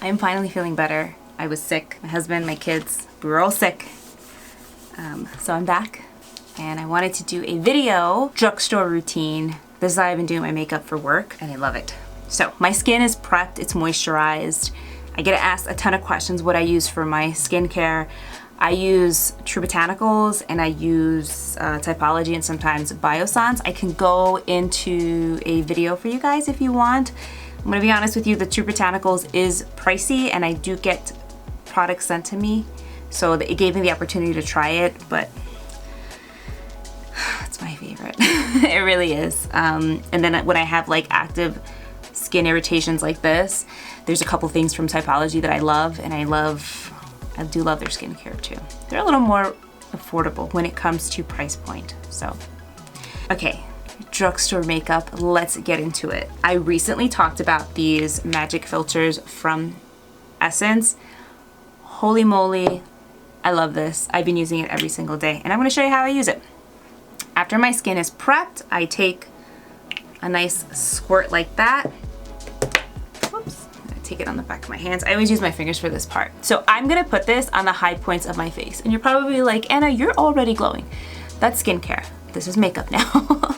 I'm finally feeling better. I was sick. My husband, my kids, we were all sick. So I'm back and I wanted to do a video drugstore routine. This is how I've been doing my makeup for work and I love it. So my skin is prepped, it's moisturized. I get asked a ton of questions what I use for my skincare. I use True Botanicals and I use Typology and sometimes Biossance. I can go into a video for you guys if you want. I'm gonna be honest with you, the True Botanicals is pricey and I do get products sent to me. So it gave me the opportunity to try it, but it's my favorite. It really is. And then when I have like active skin irritations like this, there's a couple things from Typology that I love, and I do love their skincare too. They're a little more affordable when it comes to price point. So, okay, drugstore makeup, let's get into it. I recently talked about these magic filters from Essence. Holy moly, I love this. I've been using it every single day, and I'm gonna show you how I use it. After my skin is prepped, I take a nice squirt like that. Whoops, I'm gonna take it on the back of my hands. I always use my fingers for this part. So I'm gonna put this on the high points of my face, and you're probably like, Anna, you're already glowing. That's skincare. This is makeup now.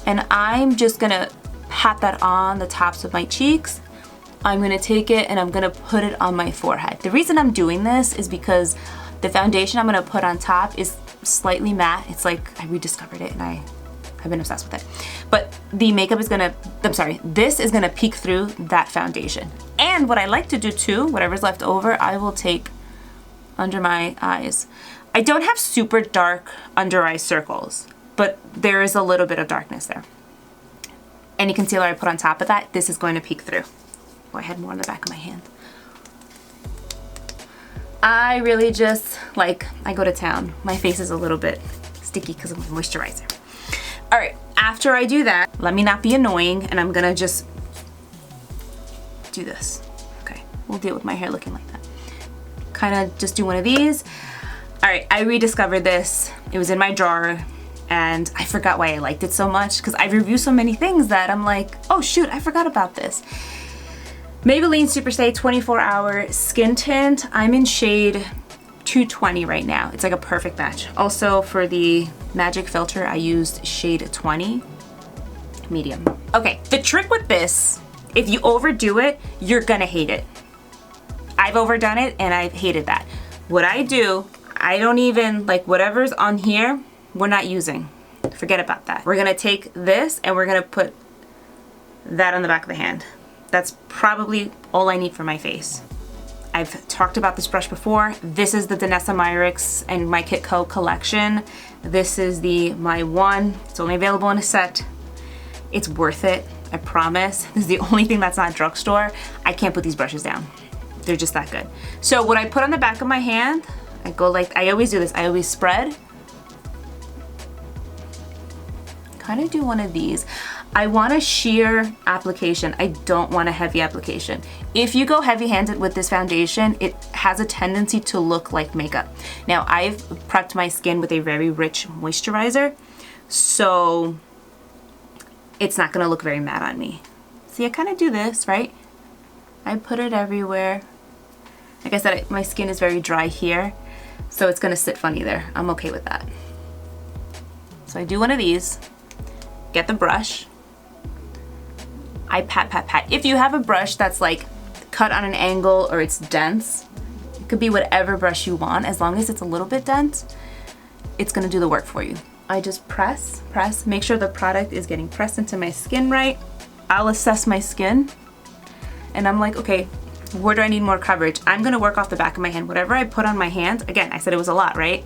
And I'm just gonna pat that on the tops of my cheeks. I'm gonna take it and I'm gonna put it on my forehead. The reason I'm doing this is because the foundation I'm gonna put on top is slightly matte. It's like I rediscovered it and I've been obsessed with it. But the makeup is gonna, this is gonna peek through that foundation. And what I like to do too, whatever's left over, I will take under my eyes. I don't have super dark under eye circles, but there is a little bit of darkness there. Any concealer I put on top of that, this is going to peek through. Oh, I had more on the back of my hand. I really just, I go to town. My face is a little bit sticky because of my moisturizer. All right, after I do that, let me not be annoying, and I'm gonna just do this. Okay, we'll deal with my hair looking like that. Kind of just do one of these. All right, I rediscovered this. It was in my drawer, and I forgot why I liked it so much, because I've reviewed so many things that I'm like, oh shoot, I forgot about this. Maybelline Superstay 24-Hour Skin Tint. I'm in shade 220 right now. It's like a perfect match. Also for the magic filter, I used shade 20, medium. Okay, the trick with this, if you overdo it, you're gonna hate it. I've overdone it and I've hated that. What I do, I don't even, whatever's on here, we're not using. Forget about that. We're gonna take this and we're gonna put that on the back of the hand. That's probably all I need for my face. I've talked about this brush before. This is the Danessa Myricks and my Kitco collection. This is the My One. It's only available in a set. It's worth it, I promise. This is the only thing that's not drugstore. I can't put these brushes down. They're just that good. So what I put on the back of my hand, I go I always do this. I always spread. Kind of do one of these. I want a sheer application. I don't want a heavy application. If you go heavy-handed with this foundation, it has a tendency to look like makeup. Now, I've prepped my skin with a very rich moisturizer, so it's not gonna look very matte on me. See, I kind of do this, right? I put it everywhere. Like I said, my skin is very dry here, so it's gonna sit funny there. I'm okay with that. So I do one of these, get the brush, I pat, pat, pat. If you have a brush that's cut on an angle or it's dense, it could be whatever brush you want. As long as it's a little bit dense, it's gonna do the work for you. I just press, make sure the product is getting pressed into my skin right. I'll assess my skin and I'm like, okay, where do I need more coverage? I'm gonna work off the back of my hand. Whatever I put on my hand, again, I said it was a lot, right?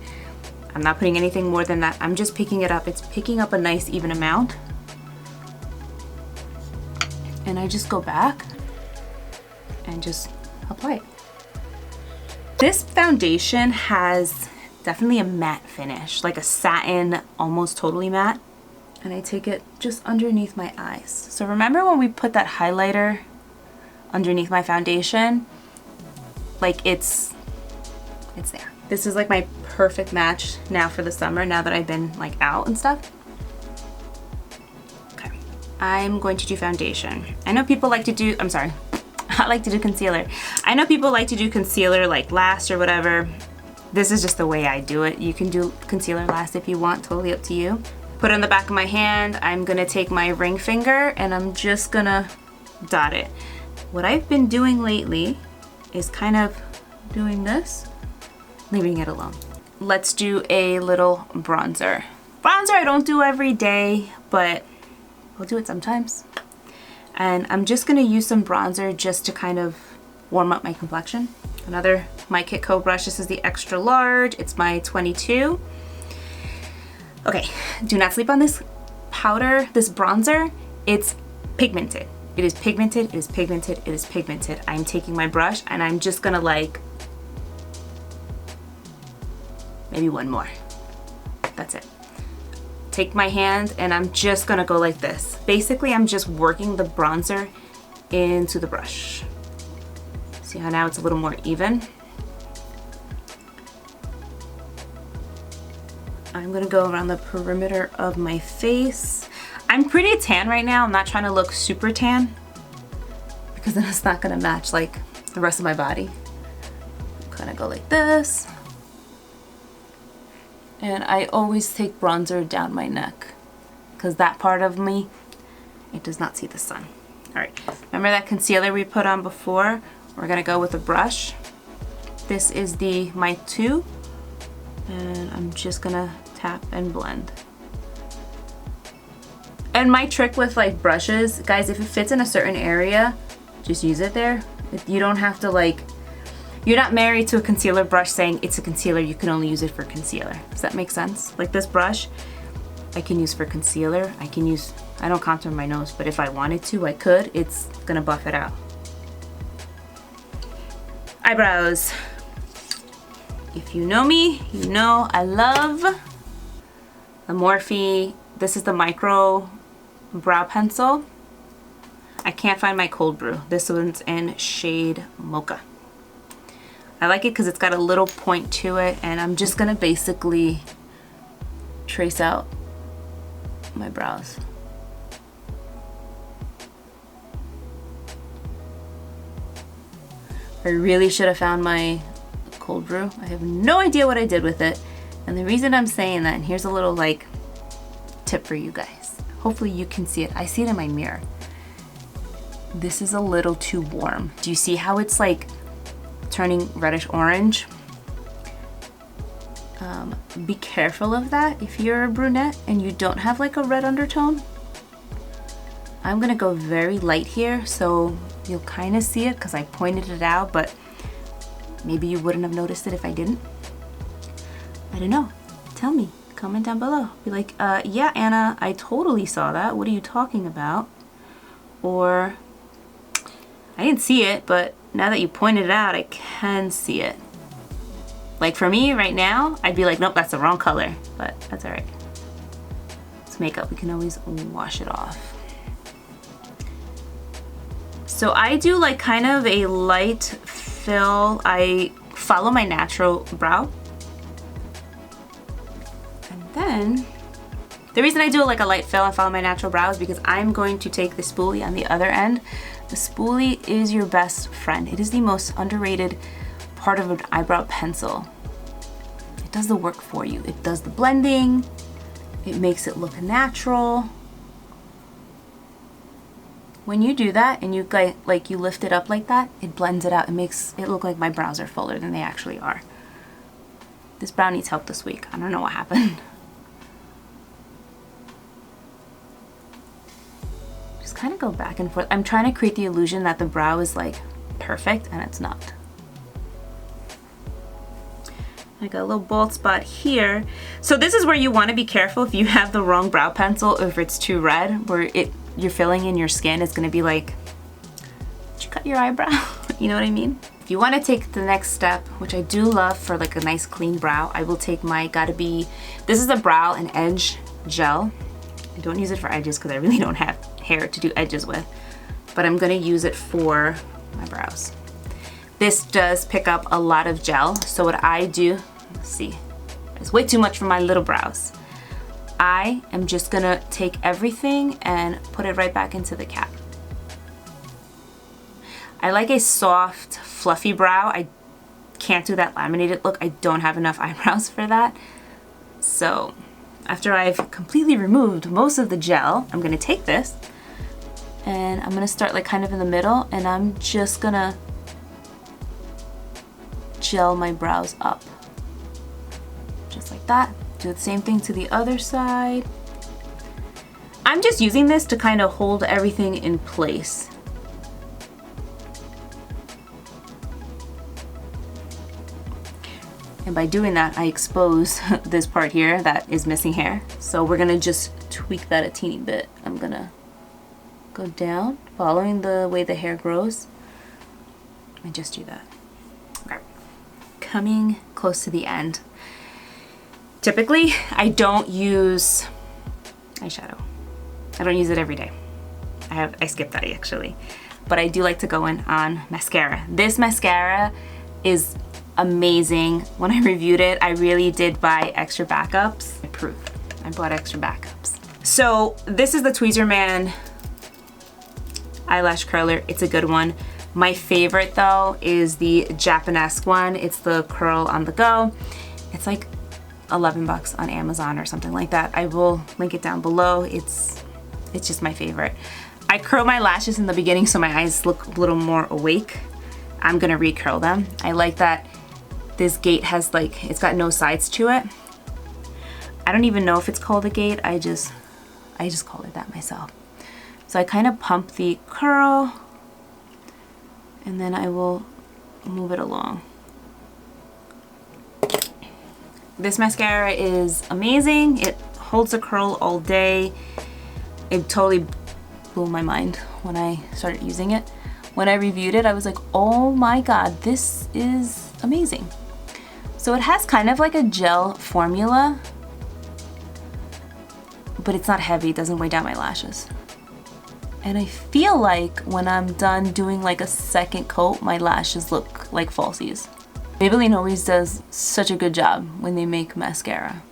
I'm not putting anything more than that. I'm just picking it up. It's picking up a nice even amount. And I just go back and just apply it. This foundation has definitely a matte finish, like a satin, almost totally matte. And I take it just underneath my eyes. So remember when we put that highlighter underneath my foundation? It's there. This is my perfect match now for the summer, now that I've been out and stuff. I'm going to do foundation. I know people like to do, I like to do concealer. I know people like to do concealer like last or whatever. This is just the way I do it. You can do concealer last if you want, totally up to you. Put it on the back of my hand. I'm gonna take my ring finger and I'm just gonna dot it. What I've been doing lately is kind of doing this, leaving it alone. Let's do a little bronzer. Bronzer I don't do every day, but I'll do it sometimes. And I'm just gonna use some bronzer just to kind of warm up my complexion. Another My Kit Co brush. This is the extra large. It's my 22. Okay, do not sleep on this powder, this bronzer. It's pigmented. It is pigmented, it is pigmented, it is pigmented. I'm taking my brush and I'm just gonna like, maybe one more. That's it. Take my hand and I'm just gonna go like this. Basically, I'm just working the bronzer into the brush. See how now it's a little more even? I'm gonna go around the perimeter of my face. I'm pretty tan right now. I'm not trying to look super tan because then it's not gonna match like the rest of my body. Kind of go like this. And I always take bronzer down my neck because that part of me, it does not see the sun. All right, remember that concealer we put on before? We're gonna go with a brush. This is the My 2, and I'm just gonna tap and blend. And my trick with like brushes, guys, if it fits in a certain area, just use it there. If you don't have to like, you're not married to a concealer brush saying it's a concealer, you can only use it for concealer. Does that make sense? Like this brush, I can use for concealer. I don't contour my nose, but if I wanted to, I could. It's gonna buff it out. Eyebrows. If you know me, you know I love the Morphe. This is the Micro Brow Pencil. I can't find my cold brew. This one's in shade Mocha. I like it because it's got a little point to it, and I'm just gonna basically trace out my brows. I really should have found my cold brew. I have no idea what I did with it. And the reason I'm saying that, and here's a little like tip for you guys. Hopefully you can see it. I see it in my mirror. This is a little too warm. Do you see how it's like turning reddish orange? Be careful of that if you're a brunette and you don't have like a red undertone. I'm gonna go very light here so you'll kind of see it because I pointed it out, but maybe you wouldn't have noticed it if I didn't. I don't know. Tell me. Comment down below. Be like, yeah, Anna, I totally saw that. What are you talking about? Or, I didn't see it, but now that you pointed it out, I can see it. Like for me right now, I'd be like, nope, that's the wrong color, but that's all right. It's makeup. We can always wash it off. So I do like kind of a light fill. I follow my natural brow. And then, the reason I do like a light fill and follow my natural brow is because I'm going to take the spoolie on the other end. The spoolie is your best friend. It is the most underrated part of an eyebrow pencil. It does the work for you. It does the blending. It makes it look natural. When you do that and you like you lift it up like that, it blends it out. It makes it look like my brows are fuller than they actually are. This brow needs help this week. I don't know what happened. Just kind of go back and forth. I'm trying to create the illusion that the brow is like perfect, and it's not. I got a little bald spot here. So this is where you want to be careful if you have the wrong brow pencil, or if it's too red, where you're filling in your skin, it's gonna be like, did you cut your eyebrow? You know what I mean? If you want to take the next step, which I do love for like a nice clean brow, I will take my Got2B, this is a brow and edge gel. I don't use it for edges because I really don't have hair to do edges with, but I'm gonna use it for my brows. This does pick up a lot of gel, so what I do, let's see, it's way too much for my little brows. I am just gonna take everything and put it right back into the cap. I like a soft, fluffy brow. I can't do that laminated look. I don't have enough eyebrows for that. So after I've completely removed most of the gel, I'm gonna take this and I'm gonna start like kind of in the middle, and I'm just gonna gel my brows up. Just like that. Do the same thing to the other side. I'm just using this to kind of hold everything in place. And by doing that, I expose this part here that is missing hair. So we're gonna just tweak that a teeny bit. I'm gonna go down, following the way the hair grows, and just do that. Okay. Coming close to the end. Typically, I don't use eyeshadow. I don't use it every day. I skip that actually. But I do like to go in on mascara. This mascara is amazing. When I reviewed it, I really did buy extra backups. I approve. I bought extra backups. So this is the Tweezerman eyelash curler. It's a good one. My favorite though is the Japanese one. It's the Curl on the Go. It's like 11 bucks on Amazon or something like that. I will link it down below. It's just my favorite. I curl my lashes in the beginning so my eyes look a little more awake. I'm gonna recurl them. I like that this gate has like, it's got no sides to it. I don't even know if it's called a gate. I just call it that myself. So I kind of pump the curl and then I will move it along. This mascara is amazing. It holds a curl all day. It totally blew my mind when I started using it. When I reviewed it, I was like, oh my God, this is amazing. So it has kind of like a gel formula, but it's not heavy, it doesn't weigh down my lashes. And I feel like when I'm done doing like a second coat, my lashes look like falsies. Maybelline always does such a good job when they make mascara.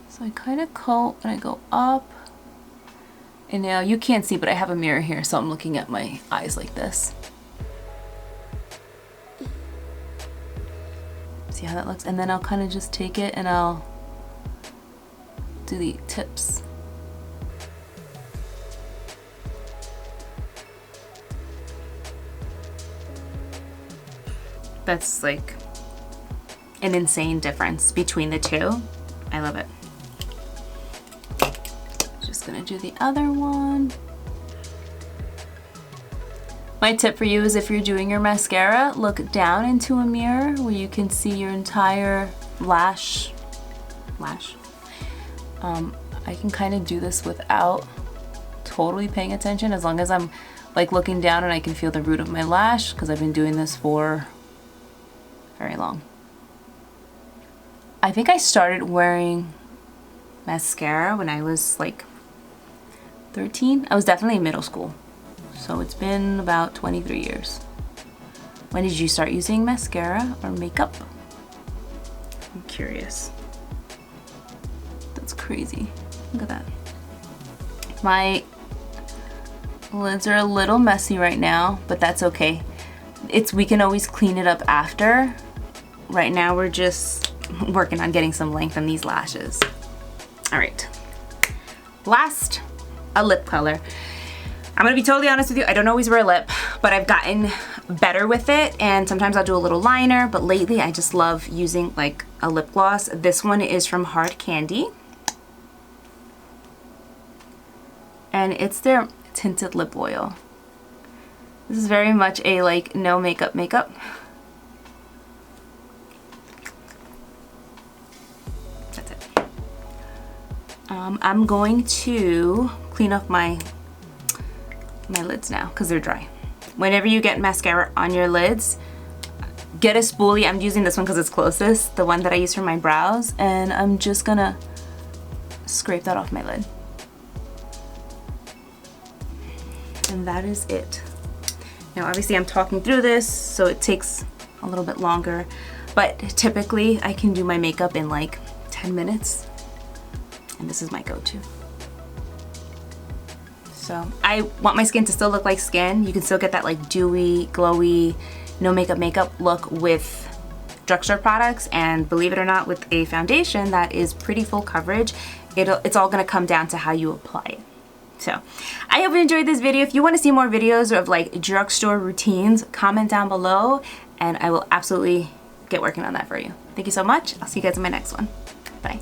So I kind of coat and I go up. And now you can't see, but I have a mirror here, so I'm looking at my eyes like this. See how that looks? And then I'll kind of just take it and I'll do the tips. That's like an insane difference between the two. I love it. Just gonna do the other one. My tip for you is if you're doing your mascara, look down into a mirror where you can see your entire lash. I can kind of do this without totally paying attention, as long as I'm like looking down and I can feel the root of my lash, because I've been doing this for very long. I think I started wearing mascara when I was like 13. I was definitely in middle school. So it's been about 23 years. When did you start using mascara or makeup? I'm curious. That's crazy. Look at that. My lids are a little messy right now, but that's okay. We can always clean it up after. Right now we're just working on getting some length on these lashes. All right. Last, a lip color. I'm gonna be totally honest with you, I don't always wear a lip, but I've gotten better with it, and sometimes I'll do a little liner, but lately I just love using like a lip gloss. This one is from Hard Candy. And it's their tinted lip oil. This is very much a like no makeup. That's it. I'm going to clean up my lids now because they're dry. Whenever you get mascara on your lids, get a spoolie. I'm using this one because it's closest, the one that I use for my brows, and I'm just gonna scrape that off my lid. And that is it. Now obviously I'm talking through this, so it takes a little bit longer, but typically I can do my makeup in like 10 minutes, and this is my go-to. So I want my skin to still look like skin. You can still get that like dewy, glowy, no makeup look with drugstore products, and believe it or not, with a foundation that is pretty full coverage, it's all gonna come down to how you apply it. So I hope you enjoyed this video. If you want to see more videos of like drugstore routines, comment down below and I will absolutely get working on that for you. Thank you so much. I'll see you guys in my next one. Bye.